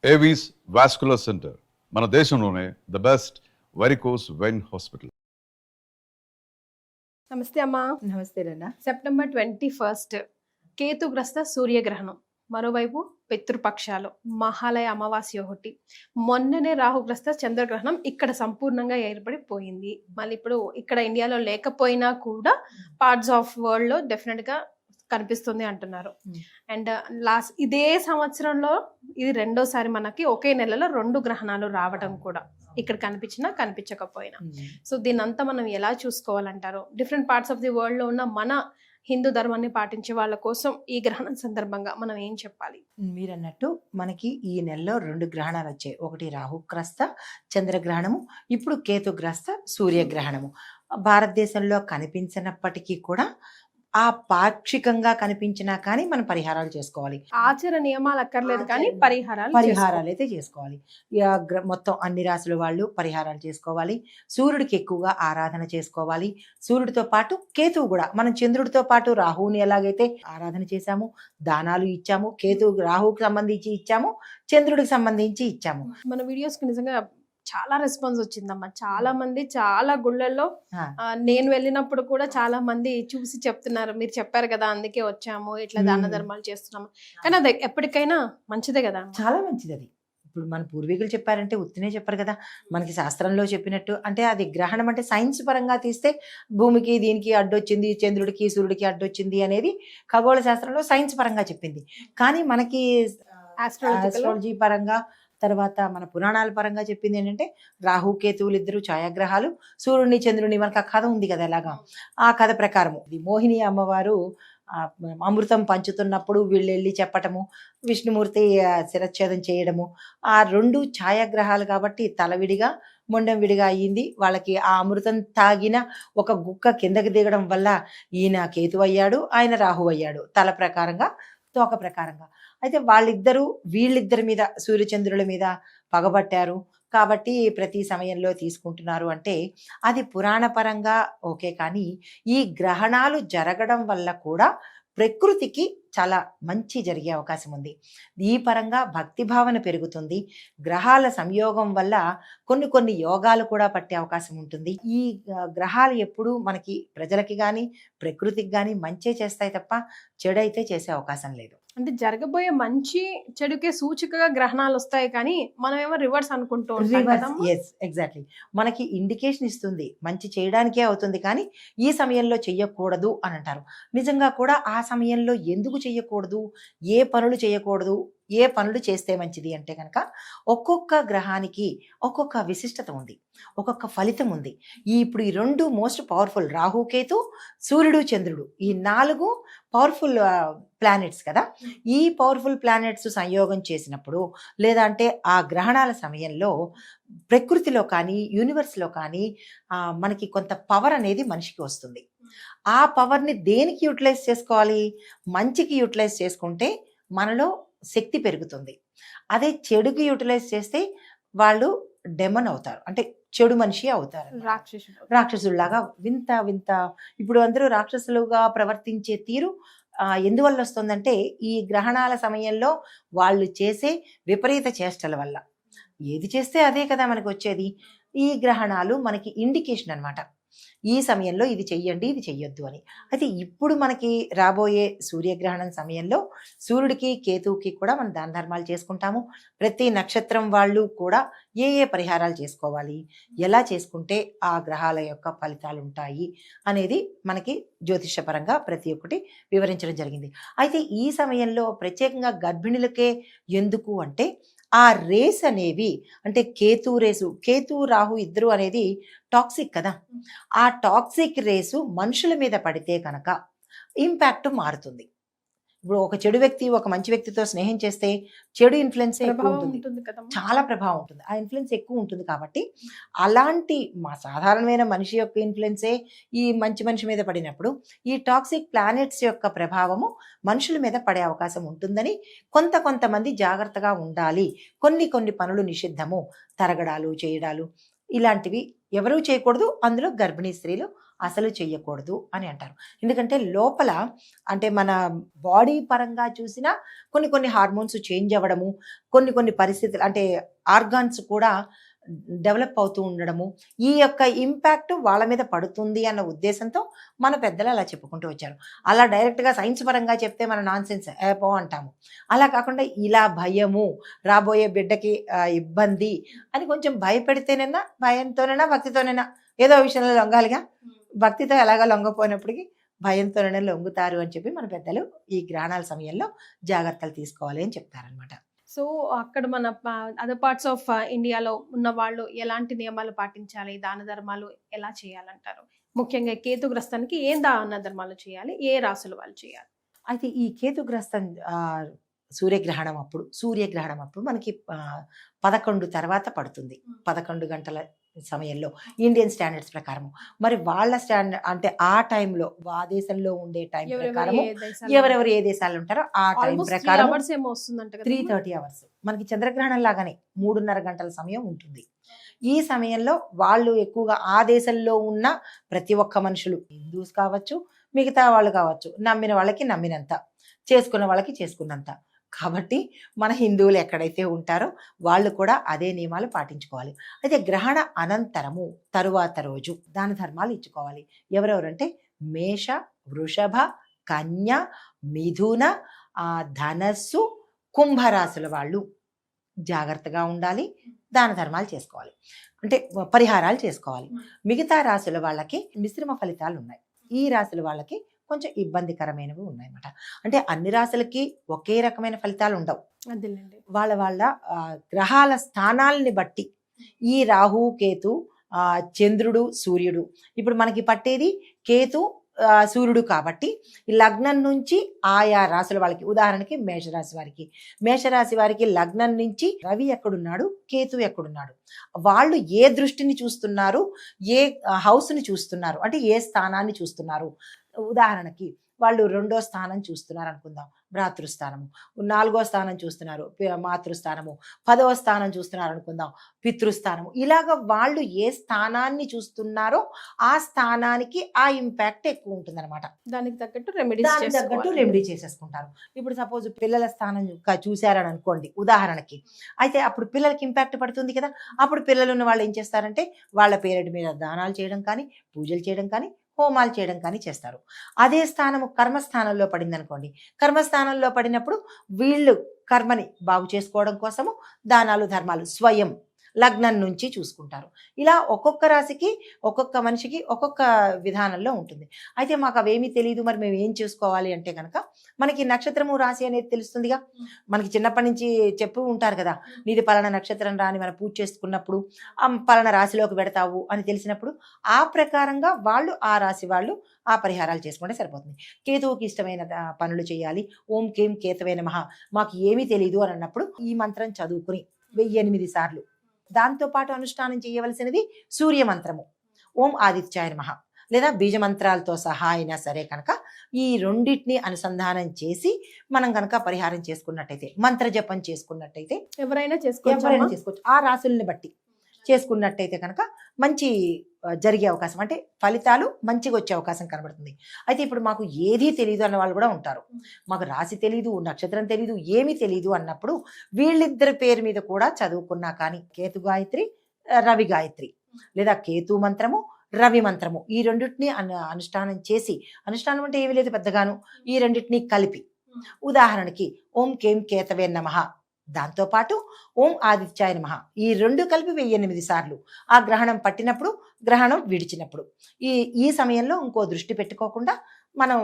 Avis vascular centre మన దేశంలోనే the best varicose vein hospital. నమస్తే అమ్మా. నమస్తే నాన్న. సెప్టెంబర్ 21 కేతుగ్రస్త సూర్యగ్రహణం, మరోవైపు పితృపక్షాలు, మహాలయ అమావాస్య ఒకటి, మొన్ననే రాహుగ్రస్త చంద్రగ్రహణం ఇక్కడ సంపూర్ణంగా ఏర్పడిపోయింది. మళ్ళీ ఇప్పుడు ఇక్కడ ఇండియాలో లేకపోయినా కూడా పార్ట్స్ ఆఫ్ వరల్డ్ లో డెఫినెట్ గా కనిపిస్తుంది అంటున్నారు. అండ్ ఇదే సంవత్సరంలో ఇది రెండోసారి మనకి ఒకే నెలలో 2 గ్రహణాలు రావడం కూడా ఇక్కడ కనిపించినా కనిపించకపోయినా. సో దీని అంతా మనం ఎలా చూసుకోవాలంటారు? Different parts of the world లో ఉన్న మన హిందూ ధర్మాన్ని పాటించే వాళ్ళ కోసం ఈ గ్రహణం సందర్భంగా మనం ఏం చెప్పాలి? మీరు అన్నట్టు మనకి ఈ నెలలో 2 గ్రహణాలు వచ్చాయి. ఒకటి రాహుగ్రస్త చంద్రగ్రహణము, ఇప్పుడు కేతుగ్రస్త సూర్యగ్రహణము. భారతదేశంలో కనిపించినప్పటికీ కూడా ఆ పాక్షికంగా కనిపించినా కానీ మనం పరిహారాలు చేసుకోవాలి. ఆచార నియమాలు అక్కర్లేదు కానీ పరిహారాలు అయితే చేసుకోవాలి. మొత్తం అన్ని రాశుల వాళ్ళు పరిహారాలు చేసుకోవాలి. సూర్యుడికి ఎక్కువగా ఆరాధన చేసుకోవాలి. సూర్యుడితో పాటు కేతువు కూడా, మనం చంద్రుడితో పాటు రాహువుని ఎలాగైతే ఆరాధన చేశాము, దానాలు ఇచ్చాము, రాహువుకి సంబంధించి ఇచ్చాము, చంద్రుడికి సంబంధించి ఇచ్చాము. మన వీడియోస్ కి నిజంగా చాలా రెస్పాన్స్ వచ్చిందమ్మా. చాలా మంది చాలా గుళ్ళల్లో నేను వెళ్ళినప్పుడు కూడా చాలా మంది చూసి చెప్తున్నారు, మీరు చెప్పారు కదా అందుకే వచ్చాము, ఇట్లా దాన ధర్మాలు చేస్తున్నాము. కానీ అది ఎప్పటికైనా మంచిదే కదా. చాలా మంచిది అది. ఇప్పుడు మన పూర్వీకులు చెప్పారంటే ఉత్తినే చెప్పారు కదా, మనకి శాస్త్రంలో చెప్పినట్టు. అంటే అది గ్రహణం అంటే సైన్స్ పరంగా తీస్తే భూమికి దీనికి అడ్డొచ్చింది, చంద్రుడికి సూర్యుడికి అడ్డొచ్చింది అనేది ఖగోళ శాస్త్రంలో సైన్స్ పరంగా చెప్పింది. కానీ మనకి ఆస్ట్రాలజీ పరంగా, తర్వాత మన పురాణాల పరంగా చెప్పింది ఏంటంటే రాహు కేతువులు ఇద్దరు ఛాయాగ్రహాలు, సూర్యుడిని చంద్రుడిని, మనకు ఆ కథ ఉంది కదా ఎలాగా, ఆ కథ ప్రకారము మోహిని అమ్మవారు అమృతం పంచుతున్నప్పుడు వీళ్ళు వెళ్ళి చెప్పటము, విష్ణుమూర్తి శిరచ్ఛేదం చేయడము, ఆ 2 ఛాయాగ్రహాలు కాబట్టి తలవిడిగా మొండం విడిగా అయ్యింది. వాళ్ళకి ఆ అమృతం తాగిన ఒక గుక్క కిందకి దిగడం వల్ల ఈయన కేతు అయ్యాడు, ఆయన రాహు అయ్యాడు, తల ప్రకారంగా తోక ప్రకారంగా. అయితే వీళ్ళిద్దరి మీద, సూర్యచంద్రుల మీద పగబట్టారు కాబట్టి ప్రతి సమయంలో తీసుకుంటున్నారు అంటే అది పురాణపరంగా ఓకే. కానీ ఈ గ్రహణాలు జరగడం వల్ల కూడా ప్రకృతికి చాలా మంచి జరిగే అవకాశం ఉంది. ఈ పరంగా భక్తి భావన పెరుగుతుంది. గ్రహాల సంయోగం వల్ల కొన్ని యోగాలు కూడా పట్టే అవకాశం ఉంటుంది. ఈ గ్రహాలు ఎప్పుడు మనకి ప్రజలకి కానీ ప్రకృతికి కానీ మంచే చేస్తాయి తప్ప చెడైతే చేసే అవకాశం లేదు. అంటే జరగబోయే మంచి చెడుకే సూచికగా గ్రహణాలు వస్తాయి కానీ మనం ఏమో రివర్స్ అనుకుంటూ ఉంటాం. ఎగ్జాక్ట్లీ. మనకి ఇండికేషన్ ఇస్తుంది, మంచి చేయడానికే అవుతుంది కానీ ఈ సమయంలో చెయ్యకూడదు అని అంటారు. నిజంగా కూడా ఆ సమయంలో ఎందుకు చెయ్యకూడదు, ఏ పనులు చేయకూడదు, ఏ పనులు చేస్తే మంచిది అంటే కనుక ఒక్కొక్క గ్రహానికి ఒక్కొక్క విశిష్టత ఉంది, ఒక్కొక్క ఫలితం ఉంది. ఇప్పుడు ఈ 2 మోస్ట్ పవర్ఫుల్, రాహుకేతు, సూర్యుడు, చంద్రుడు, ఈ 4 పవర్ఫుల్ ప్లానెట్స్ కదా. ఈ పవర్ఫుల్ ప్లానెట్స్ సంయోగం చేసినప్పుడు లేదా అంటే ఆ గ్రహణాల సమయంలో ప్రకృతిలో కానీ యూనివర్స్లో కానీ మనకి కొంత పవర్ అనేది మనిషికి వస్తుంది. ఆ పవర్ని దేనికి యూటిలైజ్ చేసుకోవాలి? మంచికి యూటిలైజ్ చేసుకుంటే మనలో శక్తి పెరుగుతుంది. అదే చెడుకి యూటిలైజ్ చేస్తే వాళ్ళు డెమన్ అవుతారు, అంటే చెడు మనిషి అవుతారు, రాక్షసుల్లాగా వింత. ఇప్పుడు అందరూ రాక్షసులుగా ప్రవర్తించే తీరు ఎందువల్ల వస్తుందంటే ఈ గ్రహణాల సమయంలో వాళ్ళు చేసే విపరీత చేష్టల వల్ల. ఏది చేస్తే అదే కదా మనకు వచ్చేది. ఈ గ్రహణాలు మనకి ఇండికేషన్ అన్నమాట, ఈ సమయంలో ఇది చెయ్యండి, ఇది చెయ్యొద్దు అని. అయితే ఇప్పుడు మనకి రాబోయే సూర్యగ్రహణం సమయంలో సూర్యుడికి కేతువుకి కూడా మనం దాన ధర్మాలు చేసుకుంటాము. ప్రతి నక్షత్రం వాళ్ళు కూడా ఏ పరిహారాలు చేసుకోవాలి, ఎలా చేసుకుంటే ఆ గ్రహాల యొక్క ఫలితాలు ఉంటాయి అనేది మనకి జ్యోతిషపరంగా ప్రతి ఒక్కటి వివరించడం జరిగింది. అయితే ఈ సమయంలో ప్రత్యేకంగా గర్భిణులకే ఎందుకు అంటే ఆ రేస్ అనేవి, అంటే కేతు రాహు ఇద్దరు అనేది టాక్సిక్ కదా. ఆ టాక్సిక్ రేసు మనుషుల మీద పడితే కనుక ఇంపాక్ట్ మారుతుంది. ఇప్పుడు ఒక చెడు వ్యక్తి ఒక మంచి వ్యక్తితో స్నేహం చేస్తే చెడు ఇన్ఫ్లుయెన్స్ ఎక్కువ ఉంటుంది, చాలా ప్రభావం ఉంటుంది, ఆ ఇన్ఫ్లుయెన్స్ ఎక్కువ ఉంటుంది. కాబట్టి అలాంటి మా సాధారణమైన మనిషి యొక్క ఇన్ఫ్లుయెన్సే ఈ మంచి మనిషి మీద పడినప్పుడు ఈ టాక్సిక్ ప్లానెట్స్ యొక్క ప్రభావము మనుషుల మీద పడే అవకాశం ఉంటుందని కొంతమంది జాగ్రత్తగా ఉండాలి. కొన్ని పనులు నిషిద్ధము, తరగడాలు చేయడాలు ఇలాంటివి ఎవరూ చేయకూడదు. అందులో గర్భిణీ స్త్రీలు అసలు చెయ్యకూడదు అని అంటారు. ఎందుకంటే లోపల అంటే మన బాడీ పరంగా చూసినా కొన్ని కొన్ని హార్మోన్స్ చేంజ్ అవ్వడము, కొన్ని కొన్ని పరిస్థితులు అంటే ఆర్గాన్స్ కూడా డెవలప్ అవుతూ ఉండడము, ఈ యొక్క ఇంపాక్ట్ వాళ్ళ మీద పడుతుంది అన్న ఉద్దేశంతో మన పెద్దలు అలా చెప్పుకుంటూ వచ్చారు. అలా డైరెక్ట్గా సైన్స్ పరంగా చెప్తే మన నాన్ సెన్స్ ఏపో అంటాము. అలా కాకుండా ఇలా భయము, రాబోయే బిడ్డకి ఇబ్బంది అని కొంచెం భయపెడితేనైనా, భయంతోనైనా భక్తితోనైనా ఏదో విషయంలో లొంగాలిగా, భక్తితో ఎలాగా లొంగపోయినప్పటికీ భయంతోనే లొంగుతారు అని చెప్పి మన పెద్దలు ఈ గ్రహణాల సమయంలో జాగ్రత్తలు తీసుకోవాలి అని చెప్తారనమాట. సో అక్కడ మన అదర్ పార్ట్స్ ఆఫ్ ఇండియాలో ఉన్న వాళ్ళు ఎలాంటి నియమాలు పాటించాలి, దాన ధర్మాలు ఎలా చేయాలంటారు? ముఖ్యంగా కేతుగ్రస్తానికి ఏం దాన ధర్మాలు చేయాలి, ఏ రాసులు వాళ్ళు చేయాలి? అయితే ఈ కేతుగ్రస్తం సూర్యగ్రహణం అప్పుడు మనకి 11 తర్వాత పడుతుంది. 11 గంటల సమయంలో ఇండియన్ స్టాండర్డ్స్ ప్రకారము. మరి వాళ్ళ స్టాండర్డ్ అంటే ఆ టైంలో ఆ దేశంలో ఉండే టైం ప్రకారము ఎవరెవరు ఏ దేశాలు ఉంటారో ఆ టైం ప్రకారం 3:30 అవర్స్ మనకి చంద్రగ్రహణం లాగానే 3:30 గంటల సమయం ఉంటుంది. ఈ సమయంలో వాళ్ళు ఎక్కువగా ఆ దేశంలో ఉన్న ప్రతి ఒక్క మనుషులు, హిందూస్ కావచ్చు, మిగతా వాళ్ళు కావచ్చు, నమ్మిన వాళ్ళకి నమ్మినంత, చేసుకున్న వాళ్ళకి చేసుకున్నంత. కాబట్టి మన హిందువులు ఎక్కడైతే ఉంటారో వాళ్ళు కూడా అదే నియమాలు పాటించుకోవాలి. అయితే గ్రహణ అనంతరము తరువాత రోజు దాన ధర్మాలు ఇచ్చుకోవాలి. ఎవరెవరంటే మేష, వృషభ, కన్య, మిథున, ధనస్సు, కుంభరాశుల వాళ్ళు జాగ్రత్తగా ఉండాలి, దాన ధర్మాలు చేసుకోవాలి, అంటే పరిహారాలు చేసుకోవాలి. మిగతా రాశుల వాళ్ళకి మిశ్రమ ఫలితాలు ఉన్నాయి. ఈ రాశుల వాళ్ళకి కొంచెం ఇబ్బందికరమైనవి ఉన్నాయన్నమాట. అంటే అన్ని రాశులకి ఒకే రకమైన ఫలితాలు ఉండవు. వాళ్ళ వాళ్ళ గ్రహాల స్థానాలని బట్టి ఈ రాహు, కేతు, చంద్రుడు, సూర్యుడు, ఇప్పుడు మనకి పట్టేది కేతు, సూర్యుడు కాబట్టి లగ్నం నుంచి ఆయా రాశుల వాళ్ళకి, ఉదాహరణకి మేషరాశి వారికి లగ్నం నుంచి రవి ఎక్కడున్నాడు, కేతు ఎక్కడున్నాడు, వాళ్ళు ఏ దృష్టిని చూస్తున్నారు, ఏ హౌస్ని చూస్తున్నారు, అంటే ఏ స్థానాన్ని చూస్తున్నారు. ఉదాహరణకి వాళ్ళు 2వ స్థానం చూస్తున్నారు అనుకుందాం, భ్రాతృస్థానము, 4వ స్థానం చూస్తున్నారు మాతృస్థానము, 10వ స్థానం చూస్తున్నారు అనుకుందాం పితృస్థానము. ఇలాగ వాళ్ళు ఏ స్థానాన్ని చూస్తున్నారో ఆ స్థానానికి ఆ ఇంపాక్ట్ ఎక్కువ ఉంటుంది అనమాట. దానికి తగ్గట్టు రెమెడీ చేసేసుకుంటారు. ఇప్పుడు సపోజ్ పిల్లల స్థానం చూశారని అనుకోండి ఉదాహరణకి, అయితే అప్పుడు పిల్లలకి ఇంపాక్ట్ పడుతుంది కదా. అప్పుడు పిల్లలు ఉన్న వాళ్ళు ఏం చేస్తారంటే వాళ్ళ పేరెంట్ మీద దానాలు చేయడం కానీ, పూజలు చేయడం కానీ, హోమాలు చేయడం కానీ చేస్తారు. అదే స్థానము కర్మస్థానంలో పడింది అనుకోండి, కర్మస్థానంలో పడినప్పుడు వీళ్ళు కర్మని బాగు చేసుకోవడం కోసము దానాలు ధర్మాలు స్వయం లగ్నం నుంచి చూసుకుంటారు. ఇలా ఒక్కొక్క రాశికి, ఒక్కొక్క మనిషికి ఒక్కొక్క విధానంలో ఉంటుంది. అయితే మాకు అవేమీ తెలియదు, మరి మేము ఏం చేసుకోవాలి అంటే కనుక మనకి నక్షత్రము రాశి అనేది తెలుస్తుందిగా. మనకి చిన్నప్పటి నుంచి చెప్పు ఉంటారు కదా, నీది పలానా నక్షత్రం రాని మనం పూజ చేసుకున్నప్పుడు పలానా రాశిలోకి పెడతావు అని తెలిసినప్పుడు ఆ ప్రకారంగా వాళ్ళు ఆ రాశి వాళ్ళు ఆ పరిహారాలు చేసుకుంటే సరిపోతుంది. కేతువుకి ఇష్టమైన పనులు చేయాలి. ఓం కేం కేతవే నమః మాకు ఏమీ తెలీదు అని అన్నప్పుడు ఈ మంత్రం చదువుకుని 1008 సార్లు, దాంతోపాటు అనుష్ఠానం చేయవలసినది సూర్య మంత్రము, ఓం ఆదిత్యాయ నమః, లేదా బీజ మంత్రాలతో సహా అయినా సరే కనుక ఈ రెండింటిని అనుసంధానం చేసి మనం కనుక పరిహారం చేసుకున్నట్టయితే, మంత్ర జపం చేసుకున్నట్టయితే ఎవరైనా చేసుకోవచ్చు. ఆ రాశుల్ని బట్టి చేసుకున్నట్టయితే కనుక మంచి జరిగే అవకాశం, అంటే ఫలితాలు మంచిగా వచ్చే అవకాశం కనబడుతుంది. అయితే ఇప్పుడు మాకు ఏదీ తెలియదు అన్న వాళ్ళు కూడా ఉంటారు. మాకు రాశి తెలీదు, నక్షత్రం తెలీదు, ఏమీ తెలీదు అన్నప్పుడు వీళ్ళిద్దరి పేరు మీద కూడా చదువుకున్నా కానీ కేతు గాయత్రి, రవి గాయత్రి, లేదా కేతు మంత్రము, రవి మంత్రము, ఈ రెండింటిని అనుష్ఠానం చేసి, అనుష్ఠానం అంటే ఏమీ లేదు పెద్దగాను, ఈ రెండింటిని కలిపి ఉదాహరణకి ఓం కేం కేతవే నమః, దాంతోపాటు ఓం ఆదిత్యాయ నమః, ఈ 2 కలిపి 1008 సార్లు ఆ గ్రహణం పట్టినప్పుడు, గ్రహణం విడిచినప్పుడు, ఈ సమయంలో ఇంకో దృష్టి పెట్టుకోకుండా మనం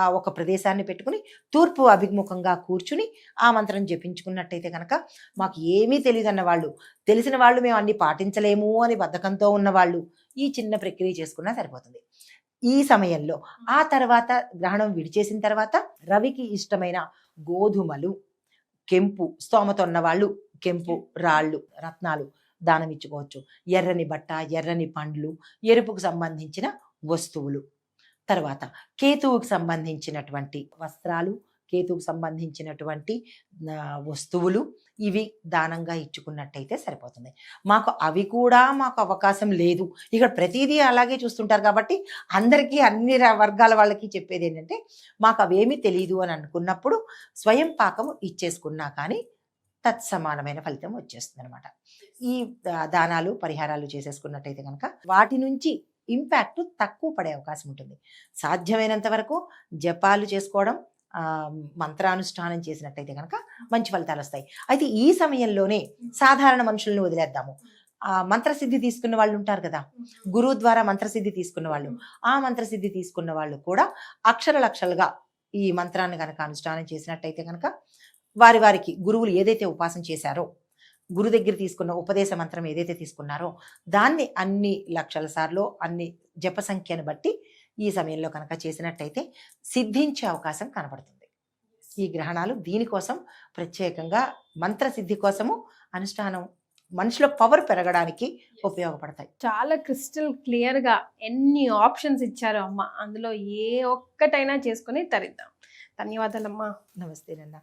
ఆ ఒక ప్రదేశాన్ని పెట్టుకుని తూర్పు అభిముఖంగా కూర్చుని ఆ మంత్రం జపించుకున్నట్టయితే కనుక మాకు ఏమీ తెలియదు అన్న వాళ్ళు, తెలిసిన వాళ్ళు మేము అన్ని పాటించలేము అని బద్ధకంతో ఉన్నవాళ్ళు ఈ చిన్న ప్రక్రియ చేసుకున్నా సరిపోతుంది. ఈ సమయంలో ఆ తర్వాత గ్రహణం విడిచేసిన తర్వాత రవికి ఇష్టమైన గోధుమలు, కెంపు, స్తోమత ఉన్న వాళ్ళు కెంపు రాళ్ళు, రత్నాలు దానం ఇచ్చుకోవచ్చు. ఎర్రని బట్ట, ఎర్రని పండ్లు, ఎరుపుకు సంబంధించిన వస్తువులు, తర్వాత కేతువుకి సంబంధించినటువంటి వస్త్రాలు, కేతుకు సంబంధించినటువంటి వస్తువులు ఇవి దానంగా ఇచ్చుకున్నట్టయితే సరిపోతుంది. అవి కూడా మాకు అవకాశం లేదు, ఇక్కడ ప్రతిదీ అలాగే చూస్తుంటారు కాబట్టి అందరికీ అన్ని వర్గాల వాళ్ళకి చెప్పేది ఏంటంటే, మాకు అవేమీ తెలియదు అని అనుకున్నప్పుడు స్వయం పాకము ఇచ్చేసుకున్నా కానీ తత్సమానమైన ఫలితం వచ్చేస్తుంది అనమాట. ఈ దానాలు పరిహారాలు చేసేసుకున్నట్టయితే కనుక వాటి నుంచి ఇంపాక్ట్ తక్కువ పడే అవకాశం ఉంటుంది. సాధ్యమైనంత వరకు జపాలు చేసుకోవడం, మంత్రానుష్ఠానం చేసినట్టయితే కనుక మంచి ఫలితాలు వస్తాయి. అయితే ఈ సమయంలోనే సాధారణ మనుషులను వదిలేద్దాము. మంత్రసిద్ధి తీసుకున్న వాళ్ళు ఉంటారు కదా, గురువు ద్వారా మంత్రసిద్ధి తీసుకున్న వాళ్ళు, ఆ మంత్రసిద్ధి తీసుకున్న వాళ్ళు కూడా అక్షరలక్షలుగా ఈ మంత్రాన్ని కనుక అనుష్ఠానం చేసినట్టయితే కనుక వారికి గురువులు ఏదైతే ఉపాసన చేశారో, గురు దగ్గర తీసుకున్న ఉపదేశ మంత్రం ఏదైతే తీసుకున్నారో దాన్ని అన్ని లక్షల సార్లు అన్ని జప సంఖ్యను బట్టి ఈ సమయంలో కనుక చేసినట్టయితే సిద్ధించే అవకాశం కనబడుతుంది. ఈ గ్రహణాలు దీనికోసం ప్రత్యేకంగా మంత్రసిద్ధి కోసము అనుష్ఠానం మనిషిలో పవర్ పెరగడానికి ఉపయోగపడతాయి. చాలా క్రిస్టల్ క్లియర్ గా ఎన్ని ఆప్షన్స్ ఇచ్చారు అమ్మ, అందులో ఏ ఒక్కటైనా చేసుకుని తరిద్దాం. ధన్యవాదాలమ్మా. నమస్తే నంద.